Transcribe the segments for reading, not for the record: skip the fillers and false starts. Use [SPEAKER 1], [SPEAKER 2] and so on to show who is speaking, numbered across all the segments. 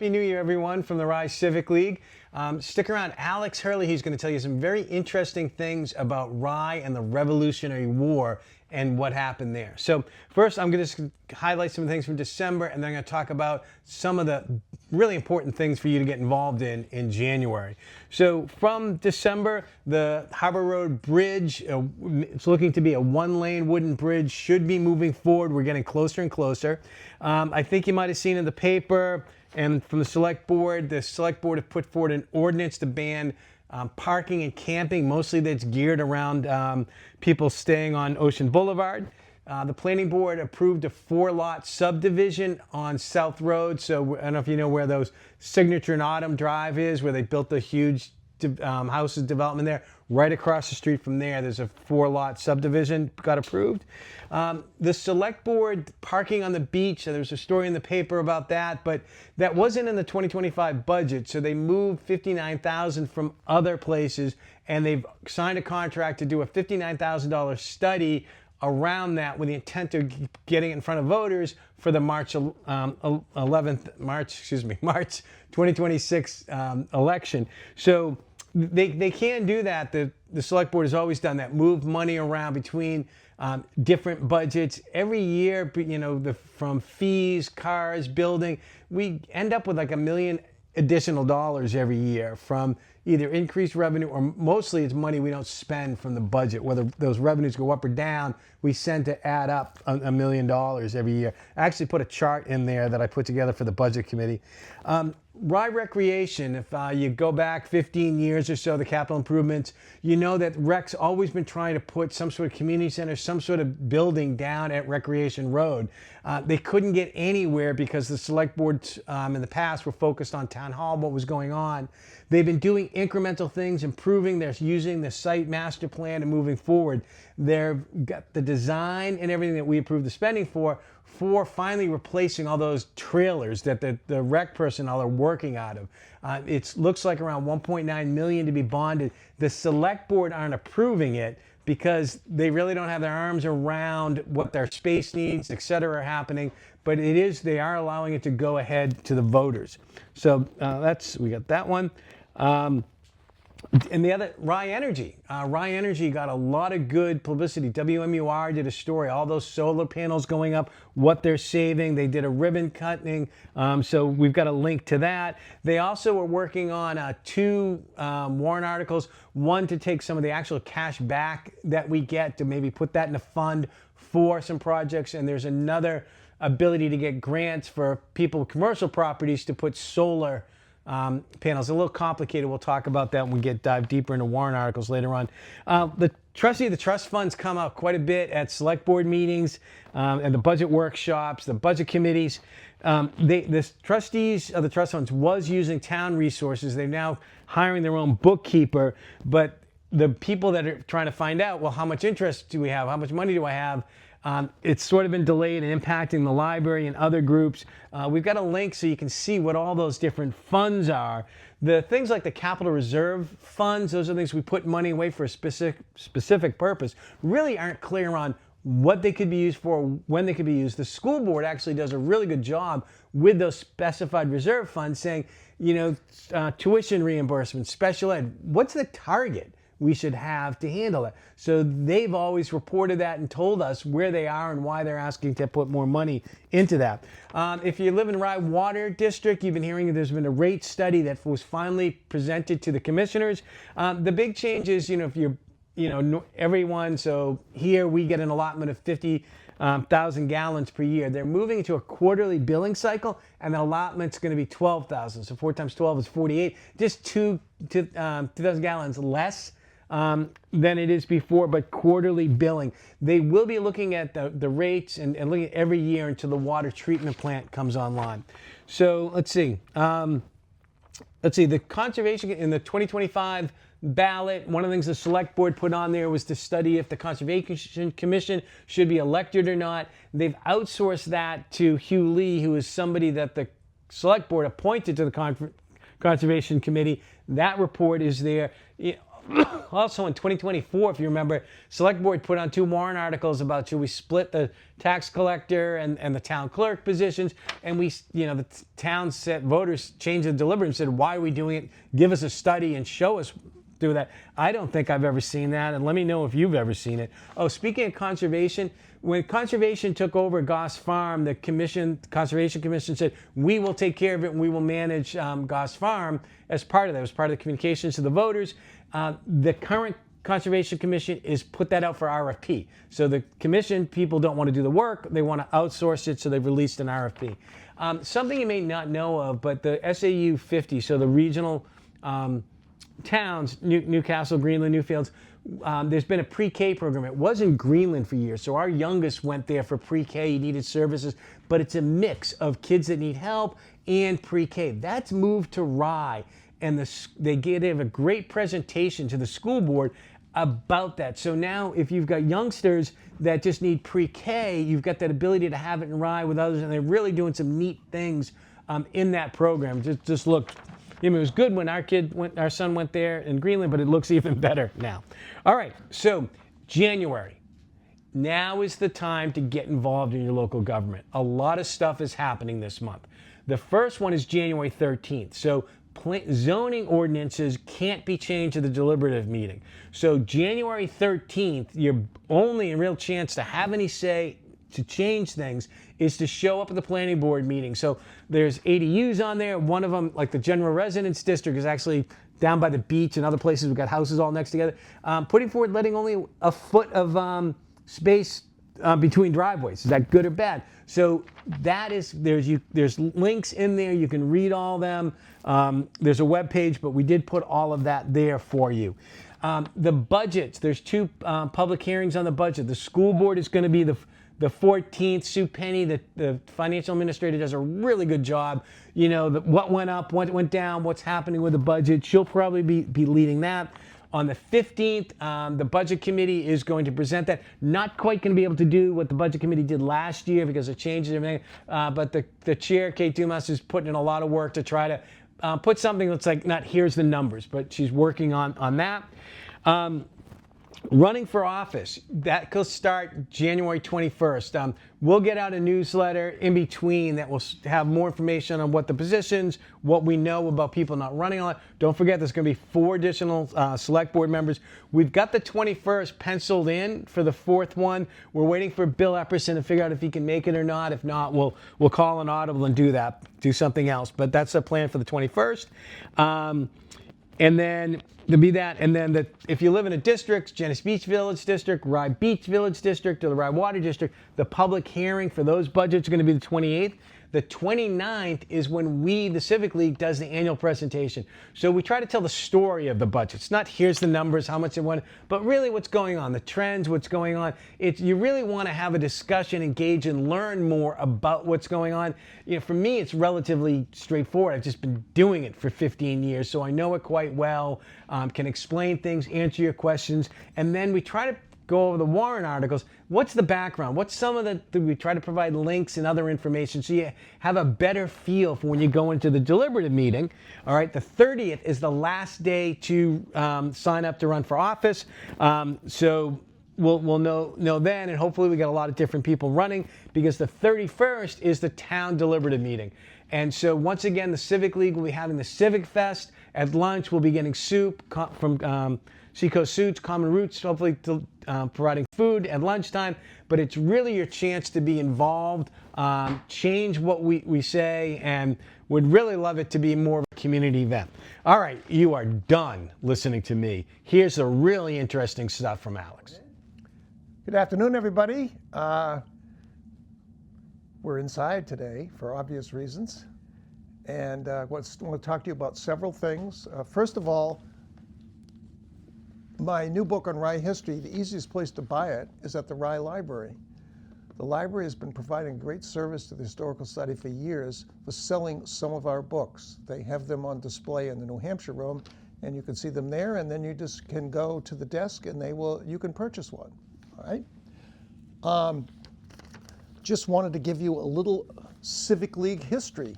[SPEAKER 1] Happy New Year, everyone, from the Rise Civic League. Stick around. Alex Hurley, he's going to tell you some very interesting things about Rye and the Revolutionary War and what happened there. So first, I'm going to highlight some things from December, and then I'm going to talk about some of the really important things for you to get involved in January. So from December, the Harbor Road Bridge, it's looking to be a one-lane wooden bridge, should be moving forward. We're getting closer and closer. I think you might have seen in the paper and from the select board have put forward an ordinance to ban parking and camping. Mostly that's geared around people staying on Ocean Boulevard. The planning board approved a 4-lot subdivision on South Road. So I don't know if you know where those Signature and Autumn Drive is, where they built the huge houses development there. Right across the street from there's a 4-lot subdivision got approved. The select board parking on the beach, there's a story in the paper about that, but that wasn't in the 2025 budget. So they moved $59,000 from other places, and they've signed a contract to do a $59,000 study around that with the intent of getting it in front of voters for the March 2026 election. So they can do that. The select board has always done that, move money around between different budgets every year, from fees, cars, building. We end up with like $1 million additional dollars every year from either increased revenue, or mostly it's money we don't spend from the budget. Whether those revenues go up or down, we send to add up $1 million every year. I actually put a chart in there that I put together for the budget committee. Rye Recreation, if you go back 15 years or so, the capital improvements, you know that Rec's always been trying to put some sort of community center, some sort of building down at Recreation Road. They couldn't get anywhere because the select boards in the past were focused on town hall, what was going on. They've been doing incremental things, improving. They're using the site master plan and moving forward. They've got the design and everything that we approved the spending for finally replacing all those trailers that the rec personnel are working out of. It looks like around $1.9 million to be bonded. The select board aren't approving it because they really don't have their arms around what their space needs, et cetera, are happening. But they are allowing it to go ahead to the voters. So we got that one. And the other, Rye Energy. Rye Energy got a lot of good publicity. WMUR did a story, all those solar panels going up, what they're saving. They did a ribbon cutting, so we've got a link to that. They also are working on 2 warrant articles, one to take some of the actual cash back that we get to maybe put that in a fund for some projects, and there's another ability to get grants for people with commercial properties to put solar panels. A little complicated. We'll talk about that when we dive deeper into warrant articles later on. The trustee of the trust funds come out quite a bit at select board meetings and the budget workshops, the budget committees. The trustees of the trust funds was using town resources. They're now hiring their own bookkeeper, but the people that are trying to find out, well, how much interest do we have? How much money do I have? It's sort of been delayed and impacting the library and other groups. We've got a link so you can see what all those different funds are. The things like the capital reserve funds, those are things we put money away for a specific purpose, really aren't clear on what they could be used for, when they could be used. The school board actually does a really good job with those specified reserve funds saying, tuition reimbursement, special ed, what's the target we should have to handle it? So they've always reported that and told us where they are and why they're asking to put more money into that. If you live in Rye Water District, you've been hearing that there's been a rate study that was finally presented to the commissioners. The big change is, if you're, everyone, so here we get an allotment of 50,000 gallons per year. They're moving to a quarterly billing cycle, and the allotment's going to be 12,000. So 4 times 12 is 48. Just 2,000 gallons less than it is before, but quarterly billing. They will be looking at the rates and looking at every year until the water treatment plant comes online. So let's see. The conservation in the 2025 ballot, one of the things the select board put on there was to study if the Conservation Commission should be elected or not. They've outsourced that to Hugh Lee, who is somebody that the select board appointed to the Conservation Committee. That report is there. Also in 2024, if you remember, Select Board put on 2 warrant articles about should we split the tax collector and the town clerk positions, and the town set voters changed the deliberative and said, why are we doing it? Give us a study and show us do that. I don't think I've ever seen that, and let me know if you've ever seen it. Oh, speaking of conservation, when conservation took over Goss Farm, the Conservation Commission said, we will take care of it and we will manage Goss Farm as part of that. It was part of the communications to the voters. The current Conservation Commission is put that out for RFP. So the commission people don't want to do the work, they want to outsource it, so they've released an RFP. Something you may not know of, but the SAU 50, so the regional towns, Newcastle, Greenland, Newfields, there's been a pre-K program. It was in Greenland for years, so our youngest went there for pre-K, he needed services, but it's a mix of kids that need help and pre-K. That's moved to Rye, and they have a great presentation to the school board about that. So now if you've got youngsters that just need pre-K, you've got that ability to have it in Rye with others, and they're really doing some neat things in that program. Just looked, it was good when our son went there in Greenland, but it looks even better now. All right, so January. Now is the time to get involved in your local government. A lot of stuff is happening this month. The first one is January 13th. So zoning ordinances can't be changed at the deliberative meeting. So January 13th, your only real chance to have any say to change things is to show up at the planning board meeting. So there's ADUs on there. One of them, like the general residence district, is actually down by the beach, and other places we've got houses all next together. Putting forward letting only a foot of space between driveways. Is that good or bad? So that is, there's links in there. You can read all them. There's a web page, but we did put all of that there for you. The budgets, there's 2 public hearings on the budget. The school board is going to be the 14th. Sue Penny, the financial administrator, does a really good job. What went up, what went down, what's happening with the budget. She'll probably be leading that. On the 15th, the Budget Committee is going to present that. Not quite going to be able to do what the Budget Committee did last year because of changes and everything, but the chair, Kate Dumas, is putting in a lot of work to try to put something that's like, not here's the numbers, but she's working on that. Running for office, that will start January 21st. We'll get out a newsletter in between that will have more information on what the positions, what we know about people not running on it. Don't forget, there's going to be 4 additional select board members. We've got the 21st penciled in for the 4th one. We're waiting for Bill Epperson to figure out if he can make it or not. If not, we'll call an audible and do something else. But that's the plan for the 21st. And then there'll be that. And then if you live in a district, Genesee Beach Village District, Rye Beach Village District, or the Rye Water District, the public hearing for those budgets are going to be the 28th. The 29th is when the Civic League, does the annual presentation. So we try to tell the story of the budgets. Not here's the numbers, how much it went, but really what's going on, the trends, what's going on. You really want to have a discussion, engage, and learn more about what's going on. For me, it's relatively straightforward. I've just been doing it for 15 years, so I know it quite well, can explain things, answer your questions, and then we try to go over the warrant articles. What's the background? What's some of we try to provide links and other information so you have a better feel for when you go into the deliberative meeting. All right, the 30th is the last day to sign up to run for office. So we'll know then, and hopefully we got a lot of different people running, because the 31st is the town deliberative meeting. And so once again, the Civic League will be having the Civic Fest. At lunch, we'll be getting soup from Seacoast Suits, Common Roots, hopefully providing food at lunchtime. But it's really your chance to be involved, change what we say, and would really love it to be more of a community event. All right, you are done listening to me. Here's the really interesting stuff from Alex.
[SPEAKER 2] Good afternoon, everybody. We're inside today for obvious reasons. And I want to talk to you about several things. First of all, my new book on Rye history, the easiest place to buy it is at the Rye Library. The library has been providing great service to the Historical Society for years for selling some of our books. They have them on display in the New Hampshire room, and you can see them there, and then you just can go to the desk and you can purchase one, all right? Just wanted to give you a little Civic League history.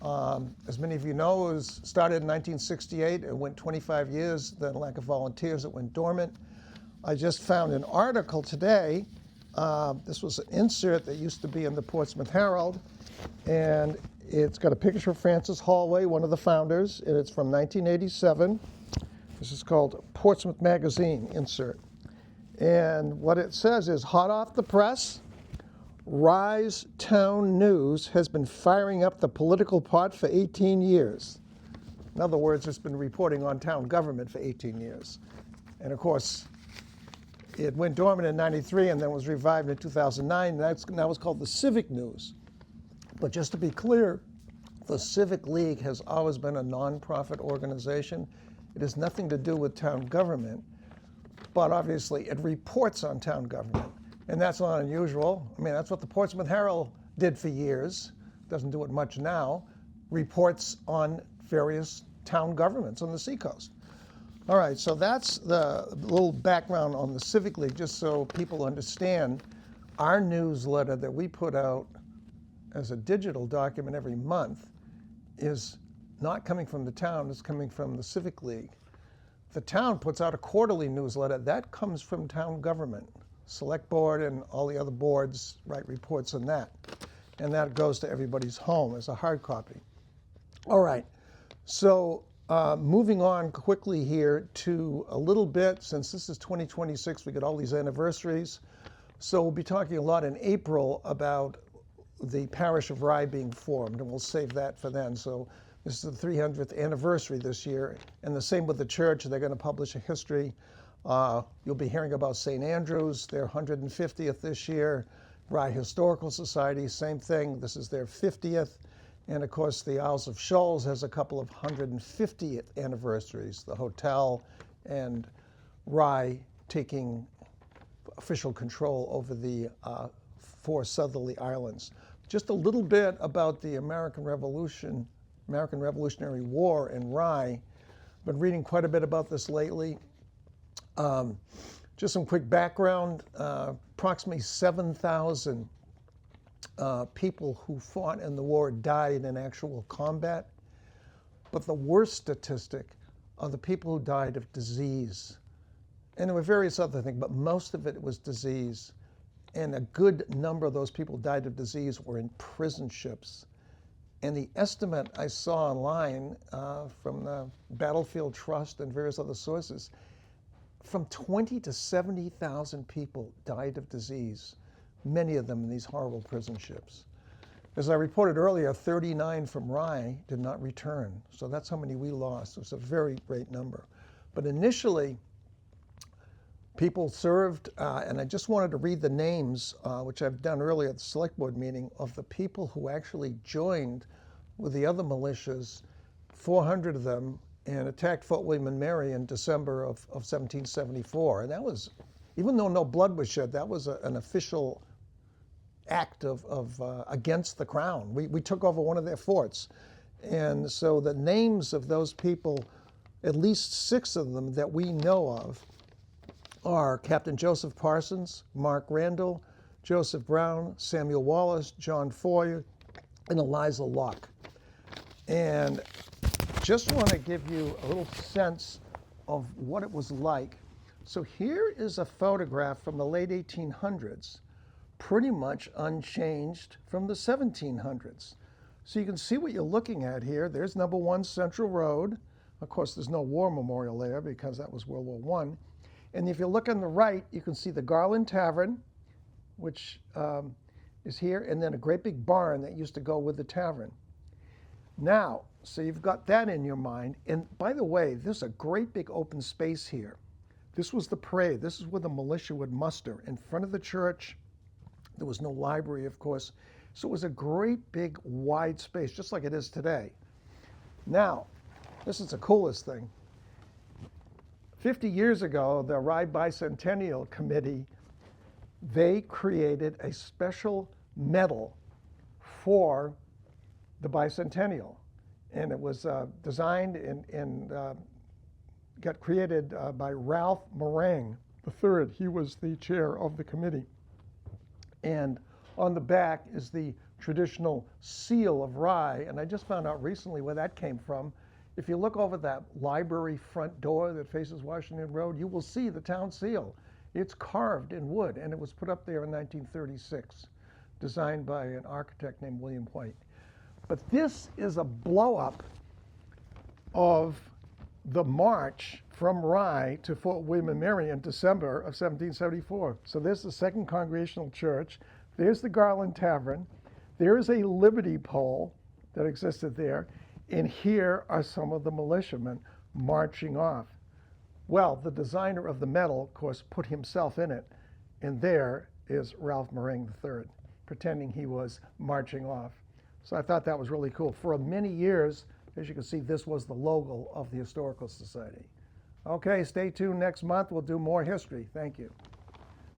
[SPEAKER 2] As many of you know, it was started in 1968. It went 25 years. Then, lack of volunteers, it went dormant. I just found an article today. This was an insert that used to be in the Portsmouth Herald, and it's got a picture of Francis Hallway, one of the founders, and it's from 1987. This is called Portsmouth Magazine insert. And what it says is, hot off the press, Rise Town News has been firing up the political pot for 18 years. In other words, it's been reporting on town government for 18 years. And of course, it went dormant in 93 and then was revived in 2009. Now it's called the Civic News. But just to be clear, the Civic League has always been a nonprofit organization. It has nothing to do with town government, but obviously it reports on town government. And that's not unusual. I mean, that's what the Portsmouth Herald did for years. Doesn't do it much now. Reports on various town governments on the seacoast. All right, so that's the little background on the Civic League, just so people understand. Our newsletter that we put out as a digital document every month is not coming from the town, it's coming from the Civic League. The town puts out a quarterly newsletter. That comes from town government. Select Board and all the other boards write reports on that. And that goes to everybody's home as a hard copy. All right, so moving on quickly here to a little bit, since this is 2026, we got all these anniversaries. So we'll be talking a lot in April about the parish of Rye being formed, and we'll save that for then. So this is the 300th anniversary this year, and the same with the church. They're going to publish a history. You'll be hearing about St. Andrews, their 150th this year. Rye Historical Society, same thing. This is their 50th. And of course, the Isles of Shoals has a couple of 150th anniversaries. The hotel and Rye taking official control over the 4 southerly islands. Just a little bit about the American Revolutionary War in Rye. Been reading quite a bit about this lately. Just some quick background. Approximately 7,000 people who fought in the war died in actual combat. But the worst statistic are the people who died of disease. And there were various other things, but most of it was disease. And a good number of those people who died of disease were in prison ships. And the estimate I saw online from the Battlefield Trust and various other sources, from 20 to 70,000 people died of disease, many of them in these horrible prison ships. As I reported earlier, 39 from Rye did not return. So that's how many we lost. It was a very great number. But initially, people served, and I just wanted to read the names, which I've done earlier at the Select Board meeting, of the people who actually joined with the other militias, 400 of them, and attacked Fort William and Mary in December of 1774. And that was, even though no blood was shed, that was an official act of against the crown. We took over one of their forts. And so the names of those people, at least 6 of them that we know of, are Captain Joseph Parsons, Mark Randall, Joseph Brown, Samuel Wallace, John Foy, and Eliza Locke. And just want to give you a little sense of what it was like. So here is a photograph from the late 1800s, pretty much unchanged from the 1700s. So you can see what you're looking at here. There's number 1 Central Road. Of course, there's no war memorial there because that was World War I. And if you look on the right, you can see the Garland Tavern, which is here, and then a great big barn that used to go with the tavern. Now, so you've got that in your mind. And by the way, there's a great big open space here. This was the parade. This is where the militia would muster. In front of the church, there was no library, of course. So it was a great big wide space, just like it is today. Now, this is the coolest thing. 50 years ago, the Rye Bicentennial Committee, they created a special medal for the bicentennial. And it was designed and got created by Ralph Morang III. He was the chair of the committee. And on the back is the traditional seal of Rye, and I just found out recently where that came from. If you look over that library front door that faces Washington Road, you will see the town seal. It's carved in wood, and it was put up there in 1936, designed by an architect named William White. But this is a blow-up of the march from Rye to Fort William and Mary in December of 1774. So there's the Second Congregational Church. There's the Garland Tavern. There is a liberty pole that existed there. And here are some of the militiamen marching off. Well, the designer of the medal, of course, put himself in it. And there is Ralph Meringue III, pretending he was marching off. So I thought that was really cool. For many years, as you can see, this was the logo of the Historical Society. Okay, stay tuned next month. We'll do more history. Thank you.